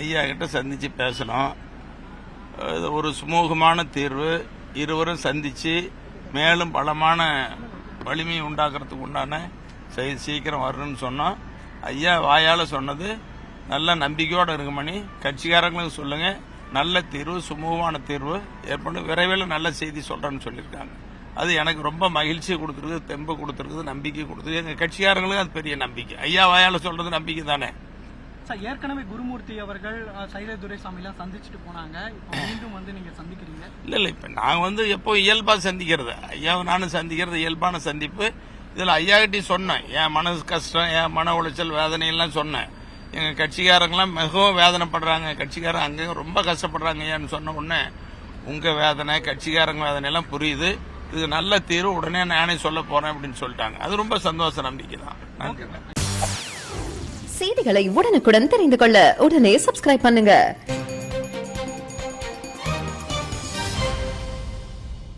ஐயா கிட்ட சந்திச்சு பேசணும். ஒரு சுமூகமான தீர்வு, இருவரும் சந்திச்சு மேலும் பலமான வலிமை உண்டாக்குறதுக்கு உண்டான சீக்கிரம் வரணும்னு சொன்னோம். ஐயா வாயால சொன்னது நல்ல நம்பிக்கையோட இருக்குமணி, கட்சிக்காரங்களுக்கு சொல்லுங்க, நல்ல தீர்வு, சுமூகமான தீர்வு ஏற்படும், விரைவில் நல்ல செய்தி சொல்றேன்னு சொல்லியிருக்காங்க. அது எனக்கு ரொம்ப மகிழ்ச்சி கொடுத்துருக்குது, தெம்பு கொடுத்துருக்குது, நம்பிக்கை கொடுத்துருக்கு. எங்க கட்சிக்காரங்களுக்கு அது பெரிய நம்பிக்கை. ஐயா வாயால சொல்றது நம்பிக்கை தானே. ஏற்கனவே குருமூர்த்தி அவர்கள் சைலதுரைசாமி எல்லாம் சந்திச்சுட்டு போனாங்க, மீண்டும் நீங்க சந்திக்கிறீங்க? இல்ல இப்ப நாங்க எப்போ இயல்பா சந்திக்கிறது, ஐயாவை நானும் சந்திக்கிறது இயல்பான சந்திப்பு. இதுல ஐயா கிட்ட சொன்னேன், என் மன கஷ்டம், என் மன உளைச்சல், வேதனை எல்லாம் சொன்னேன். எங்க கட்சிக்காரங்களாம் மிகவும் வேதனைப்படுறாங்க, கட்சிக்காரங்க அங்க ரொம்ப கஷ்டப்படுறாங்க ஐயான்னு சொன்ன உடனே உங்க வேதனை, கட்சிக்காரங்க வேதனை எல்லாம் புரியுது, இது நல்ல தீர்வு, உடனே நானே சொல்ல போறேன் அப்படின்னு சொல்லிட்டாங்க. அது ரொம்ப சந்தோஷ நம்பிக்கை தான். நன்றி. செய்திகளை உடனுக்குடன் தெரிந்து கொள்ள உடனே சப்ஸ்கிரைப் பண்ணுங்க.